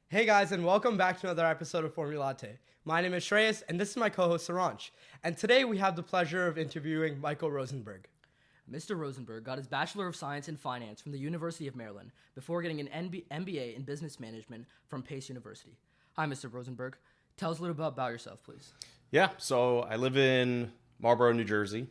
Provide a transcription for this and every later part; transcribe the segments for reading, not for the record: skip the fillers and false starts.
Hey guys, and welcome back to another episode of FormuLATTE. My name is Shreyas, and this is my co-host Saransh. And today we have the pleasure of interviewing Michael Rosenberg. Mr. Rosenberg got his Bachelor of Science in Finance from the University of Maryland before getting an MBA in Business Management from Pace University. Hi, Mr. Rosenberg. Tell us a little bit about yourself, please. Yeah, so I live in Marlborough, New Jersey.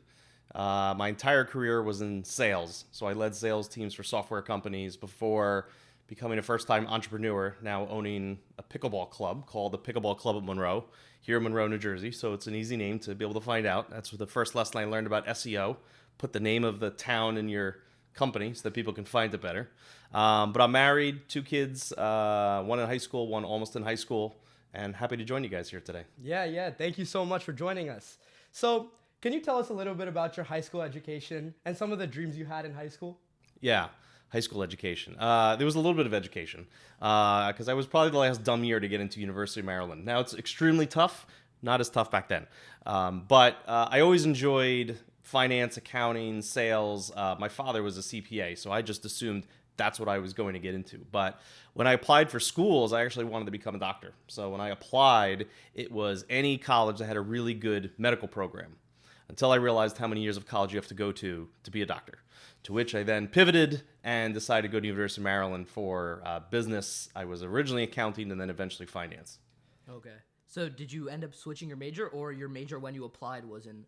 My entire career was in sales. So I led sales teams for software companies before becoming a first-time entrepreneur, now owning a pickleball club called the Pickleball Club at Monroe, here in Monroe, New Jersey. So it's an easy name to be able to find out. That's the first lesson I learned about SEO. Put the name of the town in your company so that people can find it better. But I'm married, 2 kids, one in high school, one almost in high school, and happy to join you guys here today. Yeah. Thank you so much for joining us. So, can you tell us a little bit about your high school education and some of the dreams you had in high school? Yeah, high school education. There was a little bit of education because I was probably the last dumb year to get into University of Maryland. Now it's extremely tough, not as tough back then. But I always enjoyed finance, accounting, sales. My father was a CPA, so I just assumed that's what I was going to get into. But when I applied for schools, I actually wanted to become a doctor. So when I applied, it was any college that had a really good medical program, until I realized how many years of college you have to go to be a doctor. To which I then pivoted and decided to go to University of Maryland for business. I was originally accounting and then eventually finance. Okay. So did you end up switching your major, or your major when you applied was in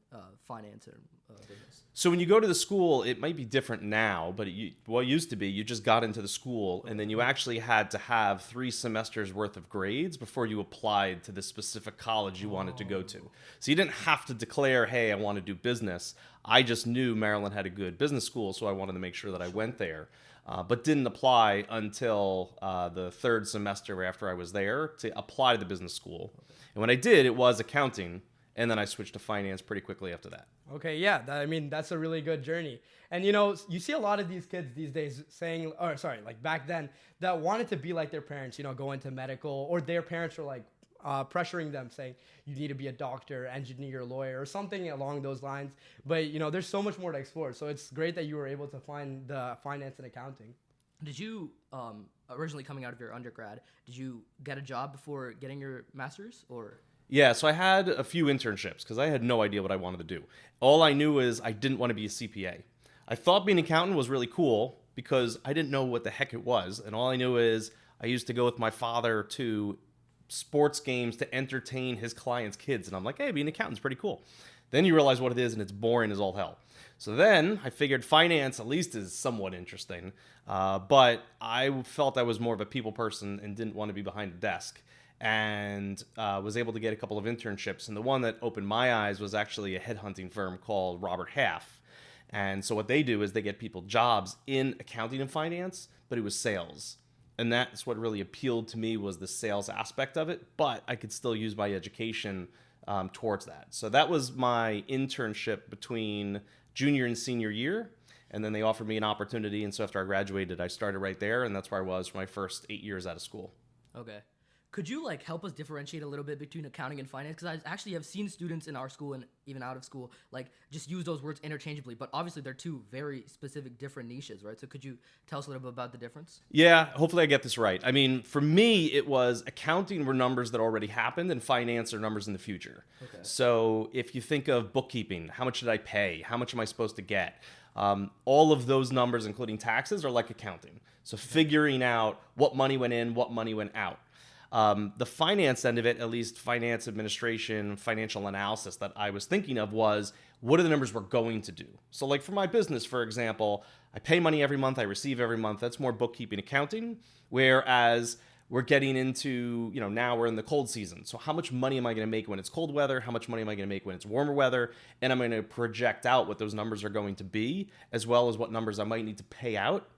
finance or business? So when you go to the school, it might be different now, but what used to be, you just got into the school and then you actually had to have 3 semesters worth of grades before you applied to the specific college you wanted to go to. So you didn't have to declare, hey, I want to do business. I just knew Maryland had a good business school, so I wanted to make sure that I went there. But didn't apply until the 3rd semester after I was there to apply to the business school. And when I did, it was accounting, and then I switched to finance pretty quickly after that. Okay, yeah, that's a really good journey. And you see a lot of these kids these days saying, like back then, that wanted to be like their parents, go into medical, or their parents were like pressuring them saying, you need to be a doctor, engineer, lawyer, or something along those lines. But, there's so much more to explore. So it's great that you were able to find the finance and accounting. Did you, originally coming out of your undergrad, did you get a job before getting your master's, or? Yeah, so I had a few internships because I had no idea what I wanted to do. All I knew is I didn't want to be a CPA. I thought being an accountant was really cool because I didn't know what the heck it was. And all I knew is I used to go with my father to sports games to entertain his clients' kids. And I'm like, hey, being an accountant's pretty cool. Then you realize what it is, and it's boring as all hell. So then I figured finance at least is somewhat interesting. But I felt I was more of a people person and didn't want to be behind a desk. And was able to get a couple of internships. And the one that opened my eyes was actually a headhunting firm called Robert Half. And so what they do is they get people jobs in accounting and finance, but it was sales. And that's what really appealed to me, was the sales aspect of it. But I could still use my education towards that. So that was my internship between junior and senior year. And then they offered me an opportunity. And so after I graduated, I started right there. And that's where I was for my first 8 years out of school. Okay. Could you help us differentiate a little bit between accounting and finance? Because I actually have seen students in our school and even out of school just use those words interchangeably, but obviously they're 2 very specific different niches, right? So could you tell us a little bit about the difference? Yeah, hopefully I get this right. I mean, for me, it was accounting were numbers that already happened, and finance are numbers in the future. Okay. So if you think of bookkeeping, how much did I pay? How much am I supposed to get? All of those numbers, including taxes, are like accounting. So figuring out what money went in, what money went out. The finance end of it, at least finance administration, financial analysis that I was thinking of, was what are the numbers we're going to do? So like for my business, for example, I pay money every month, I receive every month. That's more bookkeeping, accounting. Whereas we're getting into, now we're in the cold season. So how much money am I going to make when it's cold weather? How much money am I going to make when it's warmer weather? And I'm going to project out what those numbers are going to be, as well as what numbers I might need to pay out.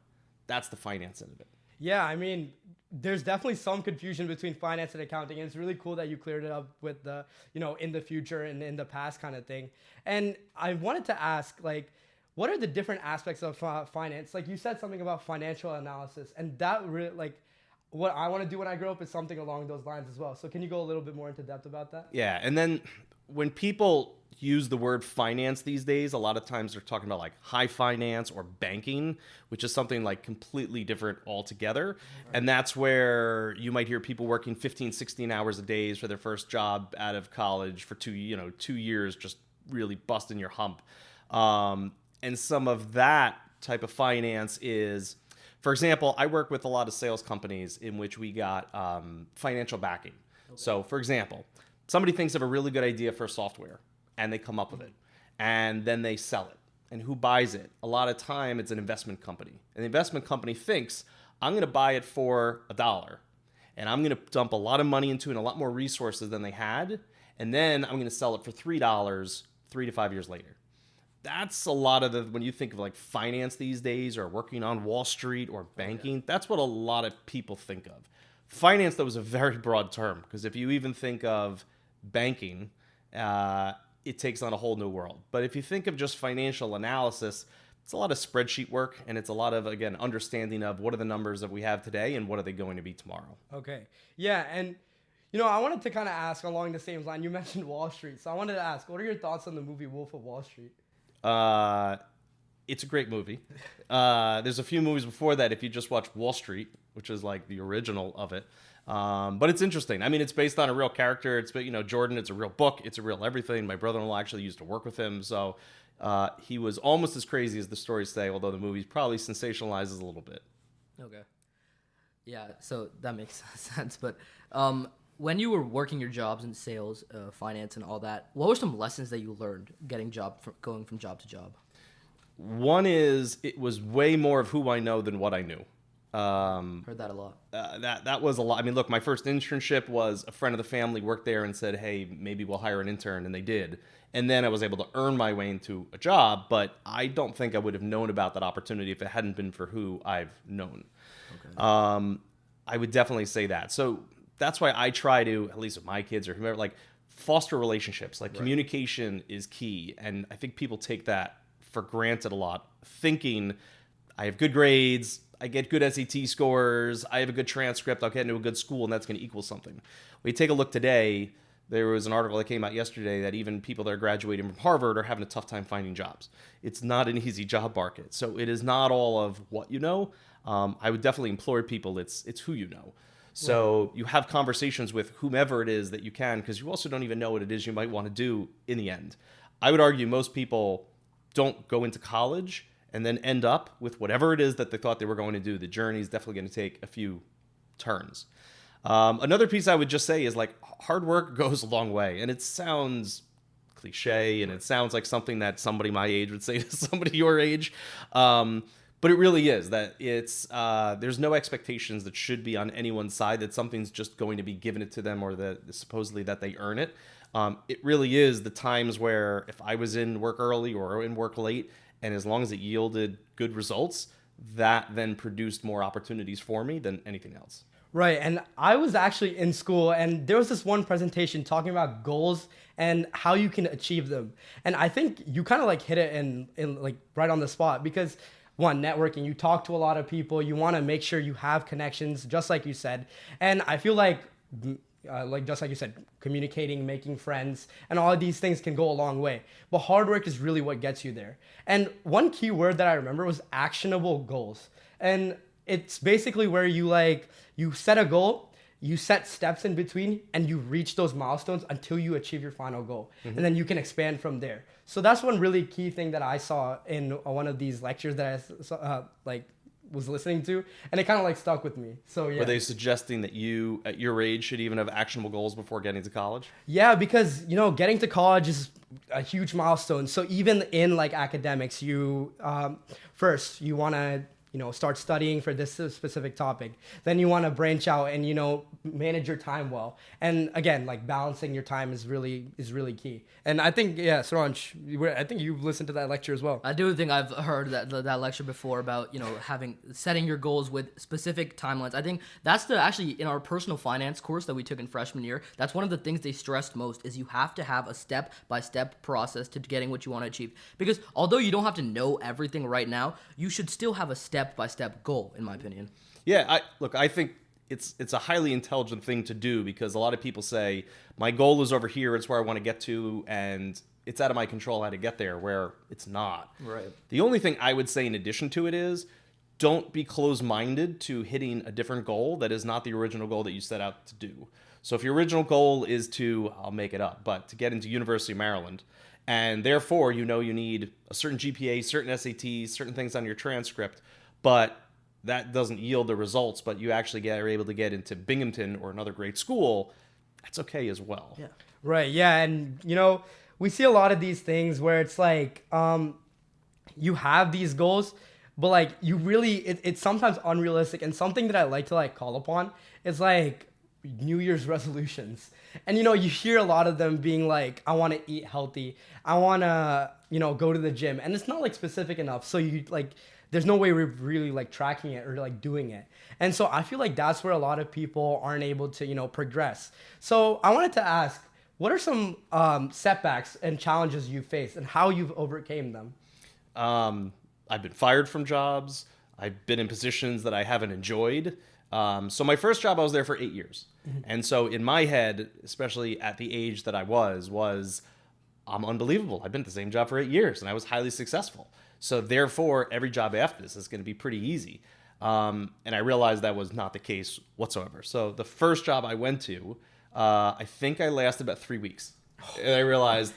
That's the finance end of it. Yeah, I mean, there's definitely some confusion between finance and accounting, and it's really cool that you cleared it up with the, in the future and in the past kind of thing. And I wanted to ask, what are the different aspects of finance? Like you said something about financial analysis, and that really, what I want to do when I grow up is something along those lines as well. So can you go a little bit more into depth about that? Yeah, and then when people use the word finance these days, a lot of times they're talking about like high finance or banking, which is something like completely different altogether. Right. And that's where you might hear people working 15, 16 hours a day for their first job out of college for 2 years, just really busting your hump. And some of that type of finance is, for example, I work with a lot of sales companies in which we got financial backing. Okay. So for example, somebody thinks of a really good idea for software and they come up with it and then they sell it. And who buys it? A lot of time it's an investment company. And the investment company thinks, I'm going to buy it for $1 and I'm going to dump a lot of money into it and a lot more resources than they had. And then I'm going to sell it for $3 3 to 5 years later. That's a lot of when you think of like finance these days or working on Wall Street or banking, that's what a lot of people think of. Finance, though, is a very broad term because if you even think of banking, it takes on a whole new world. But if you think of just financial analysis, it's a lot of spreadsheet work and it's a lot of, again, understanding of what are the numbers that we have today and what are they going to be tomorrow. Okay. Yeah. And, I wanted to kind of ask along the same line. You mentioned Wall Street. So I wanted to ask, what are your thoughts on the movie Wolf of Wall Street? It's a great movie. There's a few movies before that if you just watch Wall Street, which is like the original of it. But it's interesting. I mean, it's based on a real character. It's, Jordan, it's a real book. It's a real everything. My brother-in-law actually used to work with him. So he was almost as crazy as the stories say, although the movie probably sensationalizes a little bit. Okay. Yeah, so that makes sense. But when you were working your jobs in sales, finance, and all that, what were some lessons that you learned going from job to job? One is it was way more of who I know than what I knew. Heard that a lot. That was a lot. I mean, look, my first internship was a friend of the family worked there and said, hey, maybe we'll hire an intern, and they did. And then I was able to earn my way into a job, but I don't think I would have known about that opportunity if it hadn't been for who I've known. Okay. I would definitely say that. So that's why I try to, at least with my kids or whomever, like foster relationships. Like communication is key. And I think people take that for granted a lot, thinking I have good grades, I get good SAT scores, I have a good transcript, I'll get into a good school, and that's going to equal something. We take a look today, there was an article that came out yesterday that even people that are graduating from Harvard are having a tough time finding jobs. It's not an easy job market. So it is not all of what you know. I would definitely implore people, it's who you know. So you have conversations with whomever it is that you can, because you also don't even know what it is you might want to do in the end. I would argue most people don't go into college and then end up with whatever it is that they thought they were going to do. The journey is definitely going to take a few turns. Another piece I would just say is like hard work goes a long way. And it sounds cliche and it sounds like something that somebody my age would say to somebody your age. But it really is that it's there's no expectations that should be on anyone's side that something's just going to be given it to them or that supposedly that they earn it. It really is the times where if I was in work early or in work late, and as long as it yielded good results, that then produced more opportunities for me than anything else. Right. And I was actually in school and there was this one presentation talking about goals and how you can achieve them. And I think you kind of like hit it in like right on the spot because one, networking, you talk to a lot of people, you want to make sure you have connections, just like you said. And I feel like just like you said, communicating, making friends, and all of these things can go a long way. But hard work is really what gets you there. And one key word that I remember was actionable goals. And it's basically where you set a goal, you set steps in between, and you reach those milestones until you achieve your final goal. Mm-hmm. And then you can expand from there. So that's one really key thing that I saw in one of these lectures that I was listening to, and it kind of like stuck with me. So yeah. Were they suggesting that you at your age should even have actionable goals before getting to college? Yeah, because getting to college is a huge milestone. So even in like academics, you first you want to start studying for this specific topic. Then you want to branch out and manage your time well. And again, like balancing your time is really key. And I think Saransh, I think you've listened to that lecture as well. I do think I've heard that lecture before about setting your goals with specific timelines. I think that's actually in our personal finance course that we took in freshman year. That's one of the things they stressed most is you have to have a step-by-step process to getting what you want to achieve. Because although you don't have to know everything right now, you should still have a step-by-step goal, in my opinion. Yeah, I think it's a highly intelligent thing to do, because a lot of people say my goal is over here, it's where I want to get to, and it's out of my control how to get there, where it's not. Right. The only thing I would say in addition to it is, don't be closed-minded to hitting a different goal that is not the original goal that you set out to do. So if your original goal is to, I'll make it up, but to get into University of Maryland, and therefore you know you need a certain GPA, certain SATs, certain things on your transcript, but that doesn't yield the results, but you actually are able to get into Binghamton or another great school, that's okay as well. Yeah. Right. Yeah. And, we see a lot of these things where it's like you have these goals, but like you really, it's sometimes unrealistic. And something that I like to like call upon is like New Year's resolutions. And, you hear a lot of them being like, I want to eat healthy. I want to, go to the gym. And it's not like specific enough. So you like, there's no way we're really like tracking it or like doing it. And so I feel like that's where a lot of people aren't able to, progress. So I wanted to ask, what are some setbacks and challenges you faced and how you've overcame them? I've been fired from jobs. I've been in positions that I haven't enjoyed. So my first job, I was there for 8 years. And so in my head, especially at the age that I was I'm unbelievable. I've been at the same job for 8 years and I was highly successful. So therefore, every job after this is going to be pretty easy. And I realized that was not the case whatsoever. So the first job I went to, I think I lasted about 3 weeks. And I realized,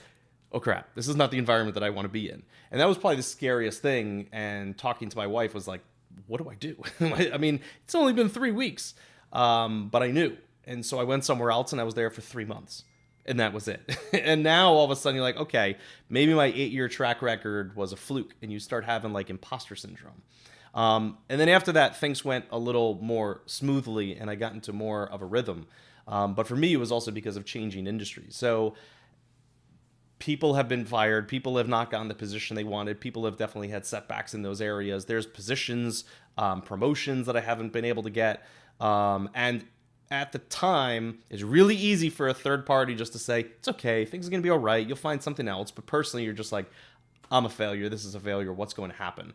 oh crap, this is not the environment that I want to be in. And that was probably the scariest thing. And talking to my wife was like, what do I do? I mean, it's only been 3 weeks, but I knew. And so I went somewhere else and I was there for 3 months. And that was it. And now all of a sudden you're like, okay, maybe my 8-year track record was a fluke. And you start having like imposter syndrome. And then after that, things went a little more smoothly and I got into more of a rhythm. But for me, it was also because of changing industries. So people have been fired. People have not gotten the position they wanted. People have definitely had setbacks in those areas. There's positions, promotions that I haven't been able to get. And at the time, it's really easy for a third party just to say, it's okay, things are going to be all right, you'll find something else. But personally, you're just like, I'm a failure, this is a failure, what's going to happen?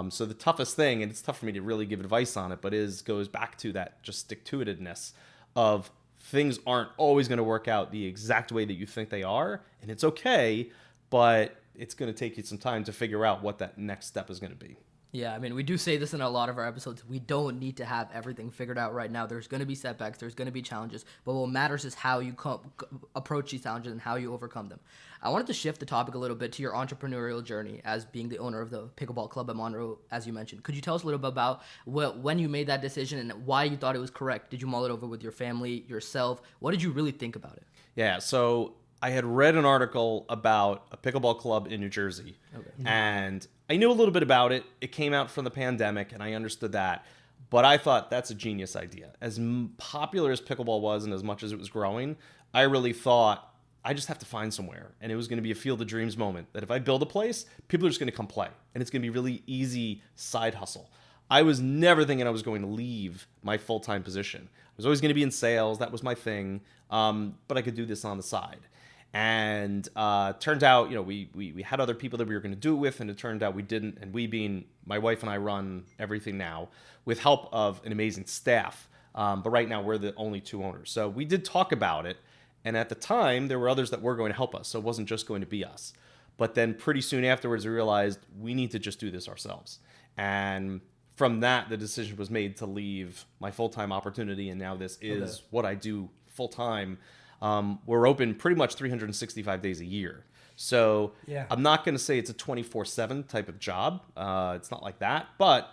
So the toughest thing, and it's tough for me to really give advice on it, but goes back to that just stick-to-itiveness of things aren't always going to work out the exact way that you think they are, and it's okay, but it's going to take you some time to figure out what that next step is going to be. Yeah, I mean, we do say this in a lot of our episodes. We don't need to have everything figured out right now. There's going to be setbacks. There's going to be challenges. But what matters is how you approach these challenges and how you overcome them. I wanted to shift the topic a little bit to your entrepreneurial journey as being the owner of the Pickleball Club at Monroe, as you mentioned. Could you tell us a little bit about when you made that decision and why you thought it was correct? Did you mull it over with your family, yourself? What did you really think about it? Yeah, so I had read an article about a pickleball club in New Jersey. Okay. And I knew a little bit about it. It came out from the pandemic, and I understood that. But I thought that's a genius idea. As popular as pickleball was and as much as it was growing, I really thought I just have to find somewhere. And it was going to be a field of dreams moment that if I build a place, people are just going to come play. And it's going to be really easy side hustle. I was never thinking I was going to leave my full-time position. I was always going to be in sales. That was my thing. But I could do this on the side. And turned out, we had other people that we were going to do it with, and it turned out we didn't. And we, being my wife and I, run everything now with help of an amazing staff. But right now we're the only two owners. So we did talk about it. And at the time, there were others that were going to help us. So it wasn't just going to be us. But then pretty soon afterwards, we realized we need to just do this ourselves. And from that, the decision was made to leave my full-time opportunity. And now this is what I do full-time. We're open pretty much 365 days a year. So yeah. I'm not going to say it's a 24/7 type of job. It's not like that. But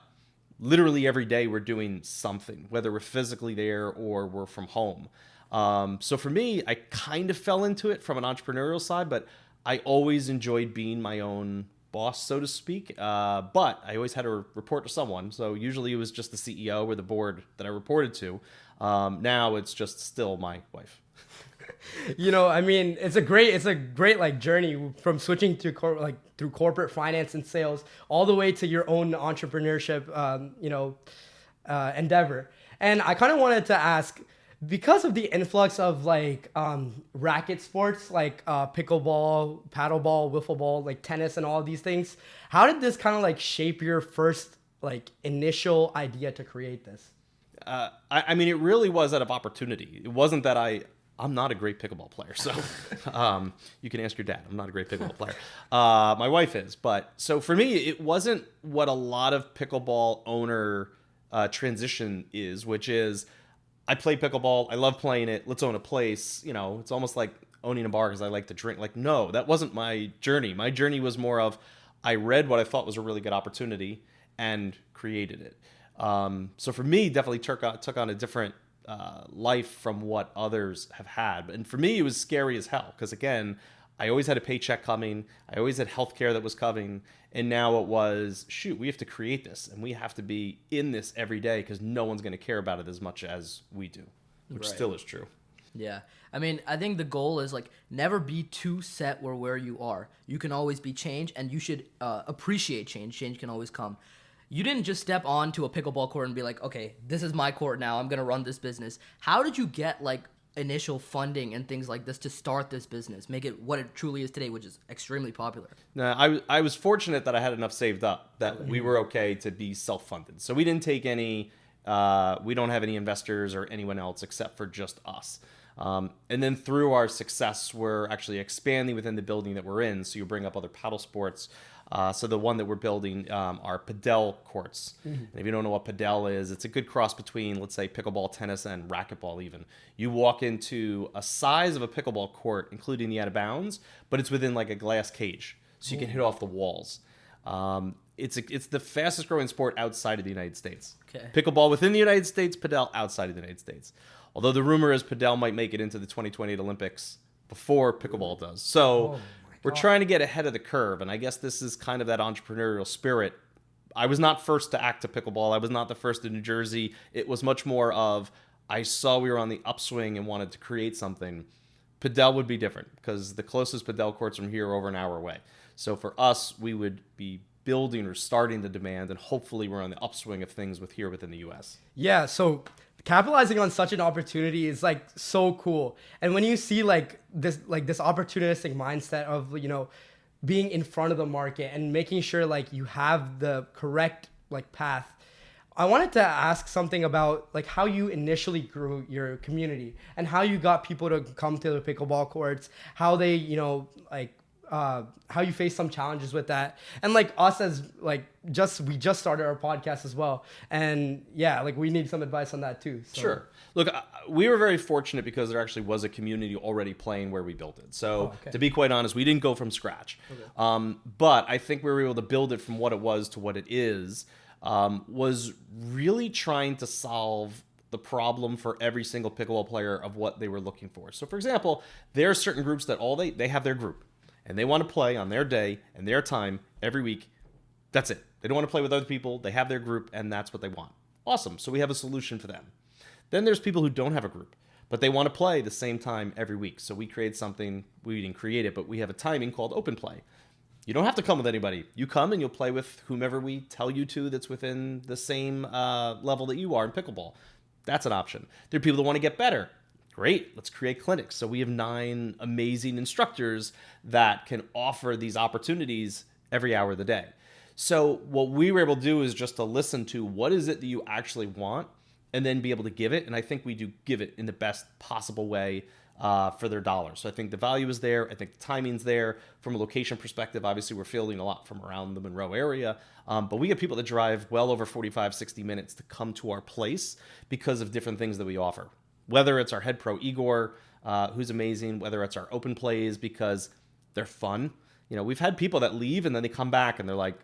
literally every day we're doing something, whether we're physically there or we're from home. So for me, I kind of fell into it from an entrepreneurial side, but I always enjoyed being my own boss, so to speak. But I always had to report to someone. So usually it was just the CEO or the board that I reported to. Now it's just still my wife. I mean, it's a great like journey from switching to through corporate finance and sales all the way to your own entrepreneurship, endeavor. And I kind of wanted to ask, because of the influx of like racket sports like pickleball, paddleball, wiffle ball, like tennis and all of these things, how did this kind of like shape your first like initial idea to create this? I mean, it really was out of opportunity. It wasn't that I'm not a great pickleball player, so you can ask your dad. I'm not a great pickleball player. My wife is, but so for me, it wasn't what a lot of pickleball owner transition is, which is I play pickleball. I love playing it. Let's own a place. You know, it's almost like owning a bar because I like to drink. Like, no, that wasn't my journey. My journey was more of I read what I thought was a really good opportunity and created it. So for me, definitely took on a different life from what others have had. And for me, it was scary as hell because, again, I always had a paycheck coming. I always had healthcare that was coming. And now it was, shoot, we have to create this and we have to be in this every day because no one's going to care about it as much as we do, which still is true. Yeah. I mean, I think the goal is like never be too set where you are. You can always be changed, and you should appreciate change. Change can always come. You didn't just step onto a pickleball court and be like, okay, this is my court now. I'm going to run this business. How did you get like initial funding and things like this to start this business, make it what it truly is today, which is extremely popular? No, I was fortunate that I had enough saved up that we were okay to be self-funded. So we didn't take any, we don't have any investors or anyone else except for just us. And then through our success, we're actually expanding within the building that we're in. So you bring up other paddle sports. So the one that we're building are padel courts. And if you don't know what padel is, it's a good cross between, let's say, pickleball, tennis, and racquetball even. You walk into a size of a pickleball court, including the out of bounds, but it's within like a glass cage. So you can hit off the walls. It's the fastest growing sport outside of the United States. Okay. Pickleball within the United States, padel outside of the United States. Although the rumor is padel might make it into the 2028 Olympics before pickleball does. So we're trying to get ahead of the curve, and I guess this is kind of that entrepreneurial spirit. I was not first to act to pickleball. I was not the first in New Jersey. It was much more of I saw we were on the upswing and wanted to create something. Padel would be different because the closest padel courts from here are over an hour away. So for us, we would be building or starting the demand, and hopefully we're on the upswing of things within the U.S. Yeah, so capitalizing on such an opportunity is like so cool. And when you see like this opportunistic mindset of, you know, being in front of the market and making sure like you have the correct like path, I wanted to ask something about like how you initially grew your community and how you got people to come to the pickleball courts, how they, you know, like how you face some challenges with that, and like us as like we just started our podcast as well, and yeah, like we need some advice on that too. So. Sure. Look, we were very fortunate because there actually was a community already playing where we built it. So to be quite honest, we didn't go from scratch. But I think we were able to build it from what it was to what it is. Was really trying to solve the problem for every single pickleball player of what they were looking for. So for example, there are certain groups that they have their group. And they want to play on their day and their time every week. That's it. They don't want to play with other people. They have their group, and that's what they want. Awesome. So we have a solution for them. Then there's people who don't have a group, but they want to play the same time every week. So we create something. We didn't create it, but we have a timing called open play. You don't have to come with anybody. You come and you'll play with whomever we tell you to that's within the same level that you are in pickleball. That's an option. There are people that want to get better. Great, let's create clinics. So we have 9 amazing instructors that can offer these opportunities every hour of the day. So what we were able to do is just to listen to what is it that you actually want and then be able to give it. And I think we do give it in the best possible way for their dollars. So I think the value is there. I think the timing's there. From a location perspective, obviously we're fielding a lot from around the Monroe area. But we get people that drive well over 45, 60 minutes to come to our place because of different things that we offer. Whether it's our head pro, Igor, who's amazing, whether it's our open plays because they're fun. You know, we've had people that leave and then they come back and they're like,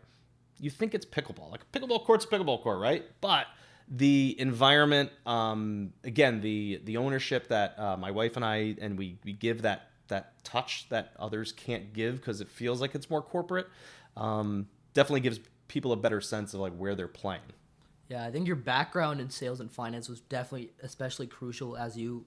you think it's pickleball. Like a pickleball court's a pickleball court, right? But the environment, again, the ownership that my wife and I, and we give that touch that others can't give because it feels like it's more corporate, definitely gives people a better sense of like where they're playing. Yeah, I think your background in sales and finance was definitely especially crucial as you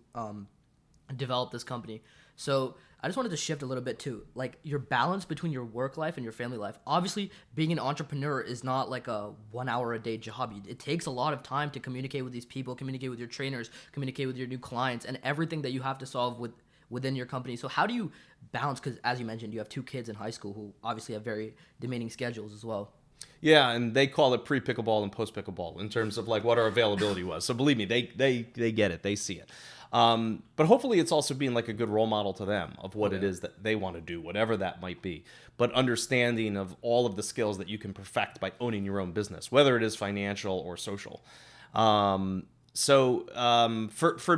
developed this company. So I just wanted to shift a little bit to like your balance between your work life and your family life. Obviously, being an entrepreneur is not like a 1 hour a day job. It takes a lot of time to communicate with these people, communicate with your trainers, communicate with your new clients, and everything that you have to solve within your company. So how do you balance? Because as you mentioned, you have 2 kids in high school who obviously have very demanding schedules as well. Yeah, and they call it pre-pickleball and post-pickleball in terms of like what our availability was. So believe me, they get it, they see it. But hopefully it's also being like a good role model to them of what it is that they want to do, whatever that might be. But understanding of all of the skills that you can perfect by owning your own business, whether it is financial or social. For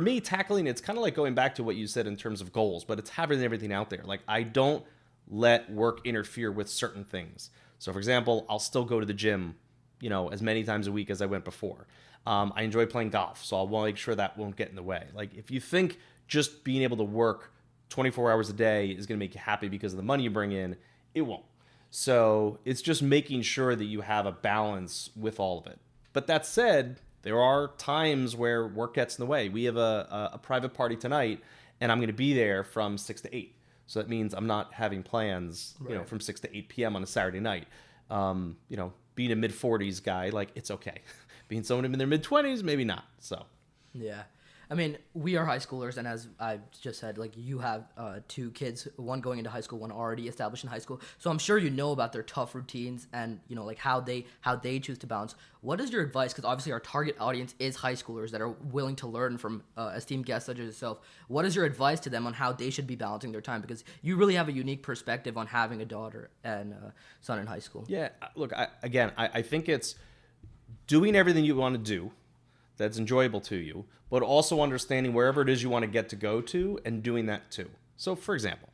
me, tackling it's kind of like going back to what you said in terms of goals, but it's having everything out there. Like I don't let work interfere with certain things. So for example, I'll still go to the gym, as many times a week as I went before. I enjoy playing golf, so I'll make sure that won't get in the way. Like if you think just being able to work 24 hours a day is going to make you happy because of the money you bring in, it won't. So it's just making sure that you have a balance with all of it. But that said, there are times where work gets in the way. We have a private party tonight, and I'm going to be there from 6 to 8. So that means I'm not having plans, from 6 to 8 p.m. on a Saturday night. Being a mid-40s guy, like, it's okay. Being someone in their mid-20s, maybe not. So, yeah. I mean, we are high schoolers, and as I just said, like, you have 2 kids, one going into high school, one already established in high school. So I'm sure you know about their tough routines and, like, how they choose to balance. What is your advice? Because obviously our target audience is high schoolers that are willing to learn from esteemed guests such as yourself. What is your advice to them on how they should be balancing their time? Because you really have a unique perspective on having a daughter and son in high school. Yeah, look, I think it's doing everything you want to do that's enjoyable to you, but also understanding wherever it is you want to get to go to and doing that too. So for example,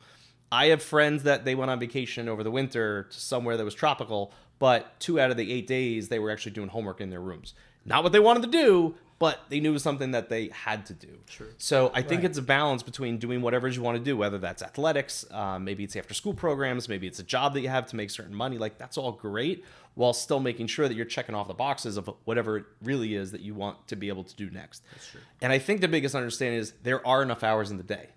I have friends that they went on vacation over the winter to somewhere that was tropical, but 2 out of the 8 days they were actually doing homework in their rooms. Not what they wanted to do, but they knew it was something that they had to do. Sure. So I think it's a balance between doing whatever it is you want to do, whether that's athletics, maybe it's after school programs, maybe it's a job that you have to make certain money. Like that's all great, while still making sure that you're checking off the boxes of whatever it really is that you want to be able to do next. That's true. And I think the biggest understanding is there are enough hours in the day.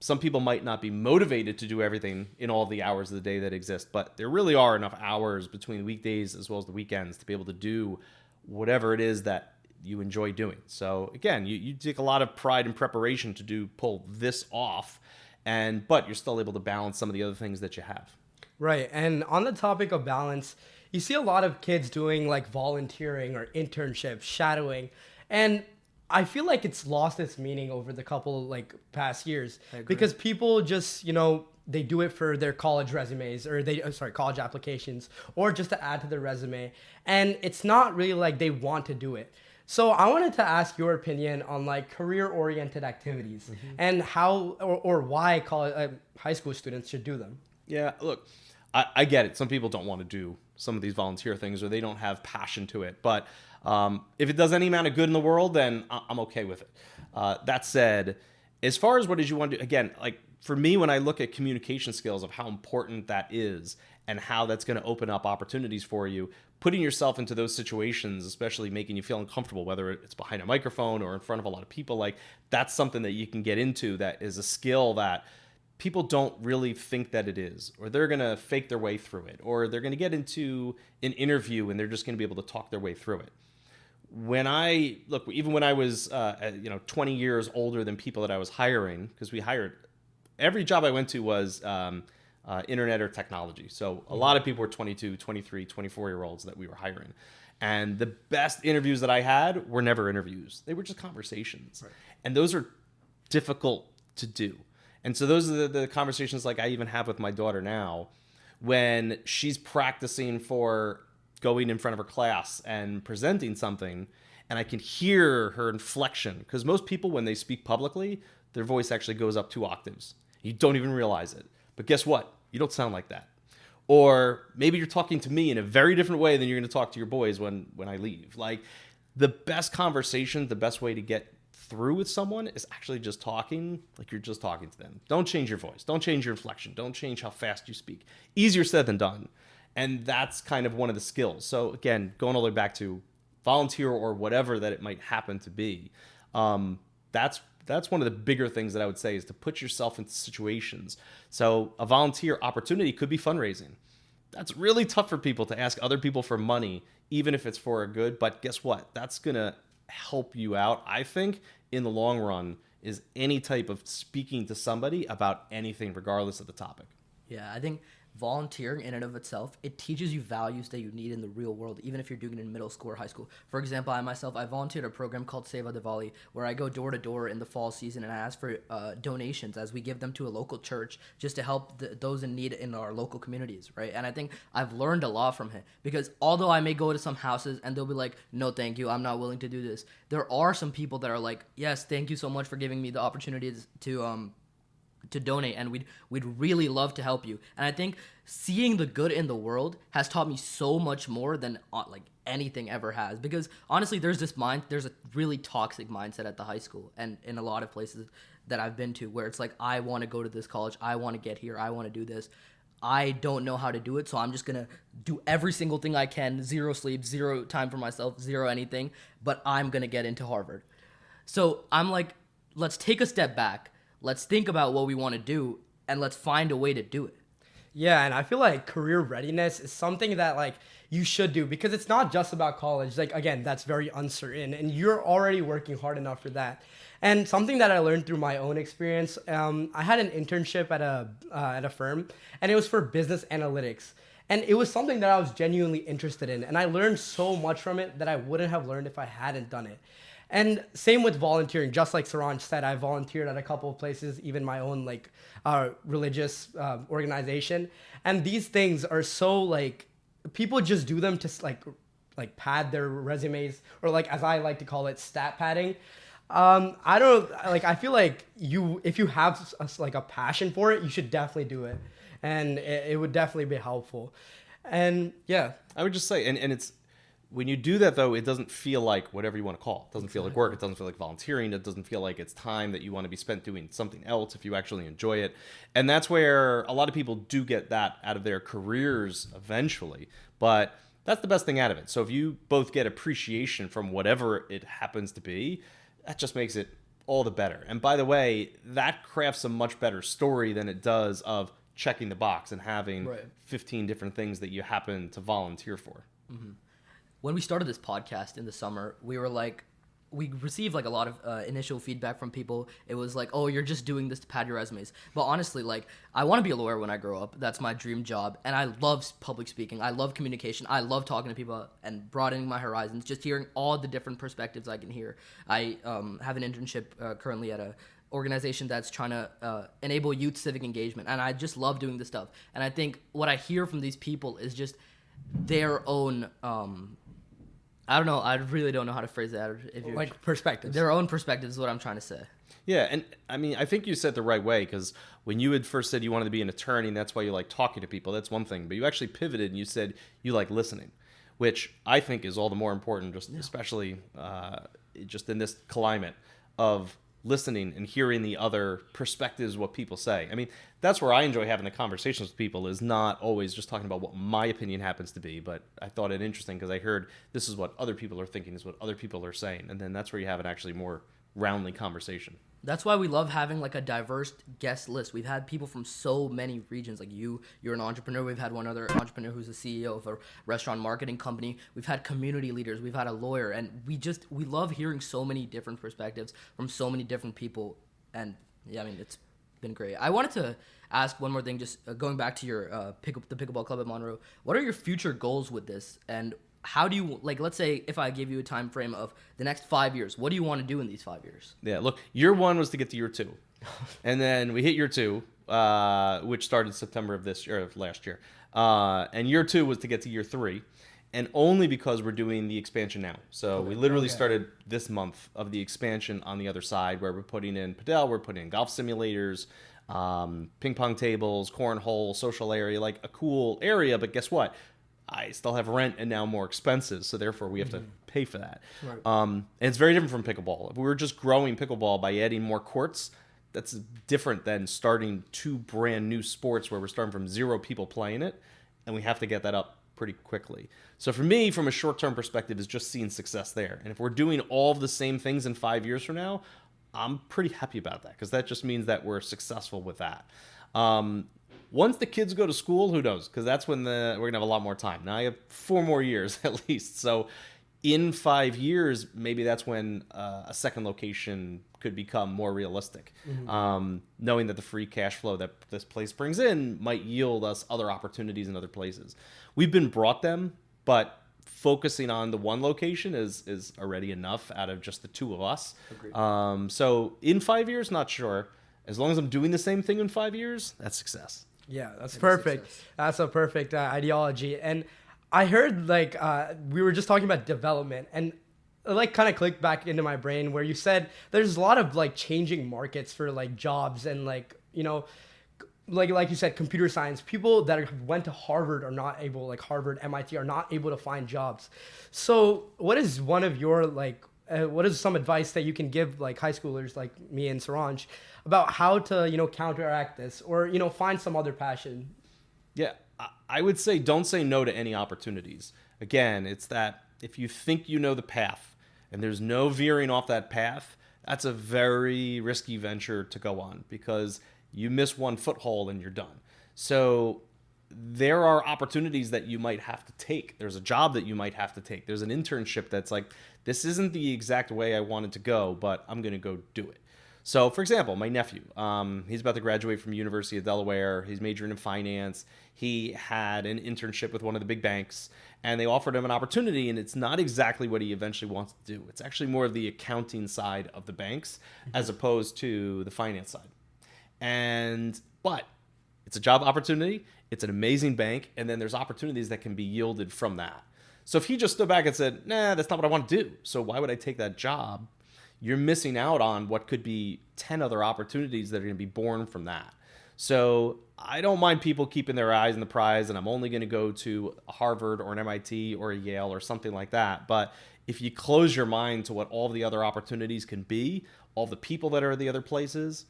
Some people might not be motivated to do everything in all the hours of the day that exist, but there really are enough hours between weekdays as well as the weekends to be able to do whatever it is that you enjoy doing. So again, you take a lot of pride and preparation to pull this off, but you're still able to balance some of the other things that you have. Right. And on the topic of balance, you see a lot of kids doing like volunteering or internships, shadowing, and I feel like it's lost its meaning over the couple like past years because people just, they do it for their college resumes or college applications or just to add to their resume. And it's not really like they want to do it. So I wanted to ask your opinion on like career-oriented activities and how or why high school students should do them. Yeah, look, I get it. Some people don't want to do some of these volunteer things or they don't have passion to it. But if it does any amount of good in the world, then I'm okay with it. That said, as far as what did you want to do, again, like for me, when I look at communication skills of how important that is and how that's going to open up opportunities for you, putting yourself into those situations, especially making you feel uncomfortable, whether it's behind a microphone or in front of a lot of people, like that's something that you can get into that is a skill that people don't really think that it is, or they're going to fake their way through it, or they're going to get into an interview and they're just going to be able to talk their way through it. Even when I was 20 years older than people that I was hiring, because we hired, every job I went to was internet or technology. So a lot of people were 22, 23, 24-year-olds that we were hiring. And the best interviews that I had were never interviews. They were just conversations. Right. And those are difficult to do. And so those are the conversations like I even have with my daughter now when she's practicing for going in front of her class and presenting something, and I can hear her inflection. Because most people, when they speak publicly, their voice actually goes up 2 octaves. You don't even realize it. But guess what? You don't sound like that. Or maybe you're talking to me in a very different way than you're going to talk to your boys when I leave. Like the best conversation, the best way to get through with someone is actually just talking like you're just talking to them. Don't change your voice. Don't change your inflection. Don't change how fast you speak. Easier said than done. And that's kind of one of the skills. So again, going all the way back to volunteer or whatever that it might happen to be, that's one of the bigger things that I would say is to put yourself into situations. So a volunteer opportunity could be fundraising. That's really tough for people to ask other people for money, even if it's for a good. But guess what? That's going to help you out, I think, in the long run, is any type of speaking to somebody about anything, regardless of the topic. Yeah, I think volunteering in and of itself, it teaches you values that you need in the real world, even if you're doing it in middle school or high school. For example, I volunteered at a program called Seva Diwali, where I go door to door in the fall season and I ask for donations as we give them to a local church just to help those in need in our local communities, right? And I think I've learned a lot from it, because although I may go to some houses and they'll be like, no, thank you, I'm not willing to do this, there are some people that are like, yes, thank you so much for giving me the opportunity to donate, and we'd really love to help you. And I think seeing the good in the world has taught me so much more than like anything ever has, because honestly there's a really toxic mindset at the high school and in a lot of places that I've been to, where it's like, I want to go to this college, I want to get here, I want to do this, I don't know how to do it, so I'm just gonna do every single thing I can, zero sleep, zero time for myself, zero anything, but I'm gonna get into Harvard. So I'm like, let's take a step back, let's think about what we want to do, and let's find a way to do it. Yeah, and I feel like career readiness is something that like you should do, because it's not just about college. Like, again, that's very uncertain, and you're already working hard enough for that. And something that I learned through my own experience, I had an internship at a firm, and it was for business analytics. And it was something that I was genuinely interested in, and I learned so much from it that I wouldn't have learned if I hadn't done it. And same with volunteering. Just like Saranj said, I volunteered at a couple of places, even my own like religious organization. And these things are so like, people just do them to like pad their resumes, or like, as I like to call it, stat padding. I don't like. I feel like if you have like a passion for it, you should definitely do it, and it would definitely be helpful. And yeah, I would just say, and it's, when you do that, though, it doesn't feel like whatever you want to call it. It doesn't feel like work. It doesn't feel like volunteering. It doesn't feel like it's time that you want to be spent doing something else if you actually enjoy it. And that's where a lot of people do get that out of their careers eventually. But that's the best thing out of it. So if you both get appreciation from whatever it happens to be, that just makes it all the better. And by the way, that crafts a much better story than it does of checking the box and having 15 different things that you happen to volunteer for. Mm-hmm. When we started this podcast in the summer, we received like a lot of initial feedback from people. It was like, oh, you're just doing this to pad your resumes. But honestly, like, I want to be a lawyer when I grow up. That's my dream job. And I love public speaking. I love communication. I love talking to people and broadening my horizons, just hearing all the different perspectives I can hear. I have an internship currently at a organization that's trying to enable youth civic engagement. And I just love doing this stuff. And I think what I hear from these people is just their own I don't know. I really don't know how to phrase that. Like perspectives. Their own perspectives is what I'm trying to say. Yeah, and I mean, I think you said the right way, because when you had first said you wanted to be an attorney and that's why you like talking to people, that's one thing. But you actually pivoted and you said you like listening, which I think is all the more important, just especially just in this climate of listening and hearing the other perspectives, what people say. I mean, that's where I enjoy having the conversations with people, is not always just talking about what my opinion happens to be, but I thought it interesting because I heard this is what other people are thinking, is what other people are saying, and then that's where you have an actually more roundly conversation. That's why we love having like a diverse guest list. We've had people from so many regions. Like you're an entrepreneur. We've had one other entrepreneur who's a CEO of a restaurant marketing company. We've had community leaders. We've had a lawyer, and we love hearing so many different perspectives from so many different people. And yeah, I mean, it's been great. I wanted to ask one more thing, just going back to your the Pickleball Club at Monroe. What are your future goals with this, and how do you, like, let's say if I give you a time frame of the next 5 years, what do you want to do in these 5 years? Yeah, look, year one was to get to year two. And then we hit year two, which started September of last year. And year two was to get to year three. And only because we're doing the expansion now. So we literally started this month of the expansion on the other side, where we're putting in padel, we're putting in golf simulators, ping pong tables, cornhole, social area, like a cool area. But guess what? I still have rent and now more expenses, so therefore we have to pay for that. Right. And it's very different from pickleball. If we were just growing pickleball by adding more courts, that's different than starting two brand new sports where we're starting from 0 people playing it, and we have to get that up pretty quickly. So for me, from a short-term perspective, is just seeing success there. And if we're doing all of the same things in 5 years from now, I'm pretty happy about that, because that just means that we're successful with that. Once the kids go to school, who knows? Because that's when we're going to have a lot more time. Now I have 4 more years at least. So in 5 years, maybe that's when a second location could become more realistic. Knowing that the free cash flow that this place brings in might yield us other opportunities in other places. We've been brought them, but focusing on the one location is already enough out of just the two of us. So in 5 years, not sure. As long as I'm doing the same thing in 5 years, that's success. Yeah, that's perfect. That's a perfect ideology. And I heard like we were just talking about development, and it like kind of clicked back into my brain where you said there's a lot of like changing markets for like jobs, and like, you know, like you said, computer science people that went to Harvard are not able, like Harvard, MIT, are not able to find jobs. So what is one of your like what is some advice that you can give like high schoolers like me and Saranj about how to, you know, counteract this, or, you know, find some other passion? Yeah, I would say don't say no to any opportunities. Again, it's that if you think you know the path and there's no veering off that path, that's a very risky venture to go on, because you miss one foothold and you're done. So there are opportunities that you might have to take. There's a job that you might have to take. There's an internship that's like, this isn't the exact way I wanted to go, but I'm going to go do it. So, for example, my nephew, he's about to graduate from University of Delaware. He's majoring in finance. He had an internship with one of the big banks, and they offered him an opportunity, and it's not exactly what he eventually wants to do. It's actually more of the accounting side of the banks as opposed to the finance side. But it's a job opportunity. It's an amazing bank, and then there's opportunities that can be yielded from that. So if he just stood back and said, nah, that's not what I want to do, so why would I take that job? You're missing out on what could be 10 other opportunities that are going to be born from that. So I don't mind people keeping their eyes on the prize, and I'm only going to go to a Harvard or an MIT or a Yale or something like that. But if you close your mind to what all the other opportunities can be, all the people that are at the other places,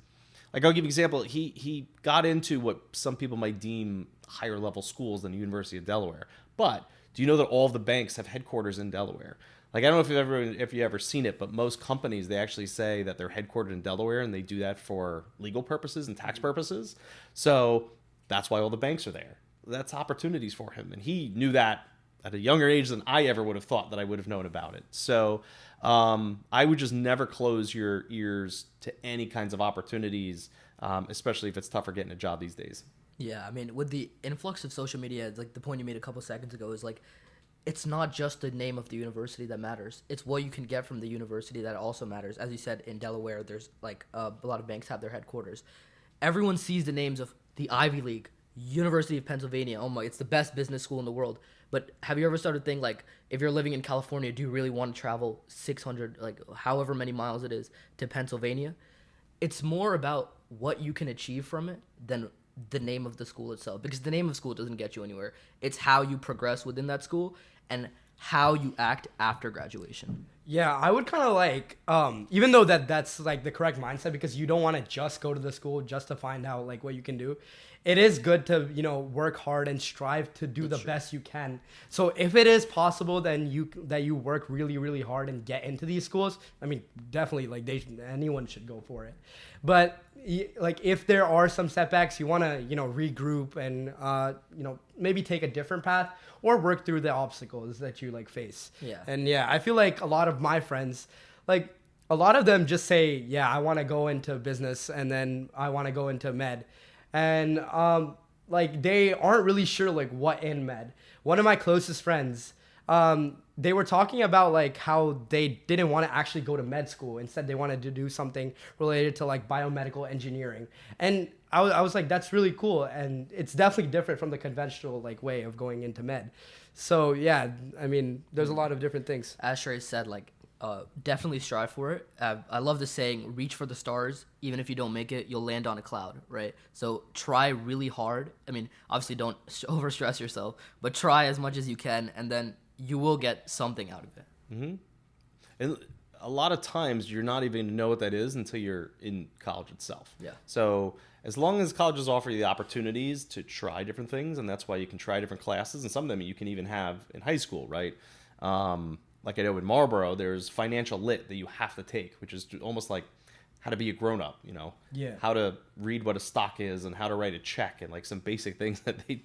like I'll give you an example. He got into what some people might deem higher level schools than the University of Delaware. But do you know that all of the banks have headquarters in Delaware? Like, I don't know if you've ever seen it, but most companies, they actually say that they're headquartered in Delaware, and they do that for legal purposes and tax purposes. So that's why all the banks are there. That's opportunities for him. And he knew that at a younger age than I ever would have thought that I would have known about it. So I would just never close your ears to any kinds of opportunities, especially if it's tougher getting a job these days. Yeah, I mean, with the influx of social media, like the point you made a couple seconds ago is like, it's not just the name of the university that matters. It's what you can get from the university that also matters. As you said, in Delaware, there's like a lot of banks have their headquarters. Everyone sees the names of the Ivy League, University of Pennsylvania. Oh my, it's the best business school in the world. But have you ever started to think, like, if you're living in California, do you really want to travel 600, like however many miles it is, to Pennsylvania? It's more about what you can achieve from it than the name of the school itself, because the name of school doesn't get you anywhere. It's how you progress within that school and how you act after graduation. Yeah, I would kind of like, even though that's like the correct mindset, because you don't want to just go to the school just to find out like what you can do. It is good to, you know, work hard and strive to do the best you can. So if it is possible, then you work really, really hard and get into these schools. I mean, definitely, like anyone should go for it. But like if there are some setbacks, you want to, you know, regroup and you know, maybe take a different path or work through the obstacles that you like face. Yeah. And yeah, I feel like a lot of my friends, like a lot of them just say, yeah, I want to go into business and then I want to go into med. And like they aren't really sure like what in med. One of my closest friends, they were talking about like how they didn't want to actually go to med school. Instead, they wanted to do something related to like biomedical engineering. And I was like, that's really cool. And it's definitely different from the conventional like way of going into med. So yeah, I mean, there's a lot of different things. As Shrey said, like, definitely strive for it. I love the saying, reach for the stars. Even if you don't make it, you'll land on a cloud, right? So try really hard. I mean, obviously don't overstress yourself, but try as much as you can, and then you will get something out of it. Mm-hmm. And a lot of times you're not even going to know what that is until you're in college itself. Yeah. So as long as colleges offer you the opportunities to try different things, and that's why you can try different classes, and some of them you can even have in high school, right? Like I know in Marlboro, there's financial lit that you have to take, which is almost like how to be a grown-up, you know? Yeah. How to read what a stock is and how to write a check and like some basic things that they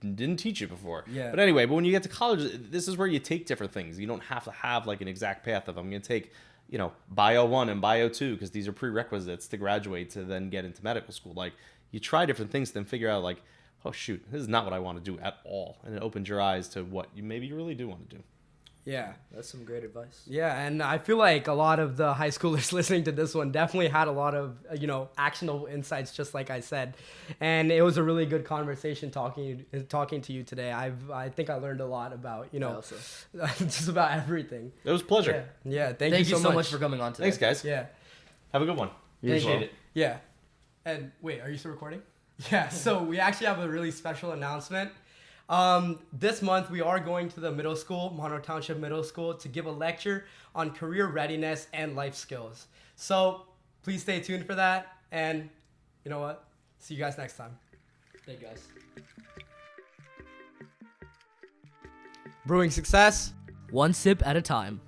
didn't teach you before. Yeah. But anyway, but when you get to college, this is where you take different things. You don't have to have like an exact path of I'm going to take bio 1 and bio 2, because these are prerequisites to graduate to then get into medical school. Like, you try different things, then figure out like, oh shoot, this is not what I want to do at all, and it opens your eyes to what you really do want to do. Yeah. That's some great advice. Yeah, and I feel like a lot of the high schoolers listening to this one definitely had a lot of, actionable insights, just like I said. And it was a really good conversation talking to you today. I think I learned a lot about, just about everything. It was a pleasure. Yeah, thank Thank you you so much for coming on today. Thanks, guys. Yeah. Have a good one. Appreciate it. Yeah. And wait, are you still recording? Yeah, so we actually have a really special announcement. This month we are going to the middle school, Monroe Township Middle School, to give a lecture on career readiness and life skills. So please stay tuned for that. And you know what? See you guys next time. Thank you, guys. Brewing success. One sip at a time.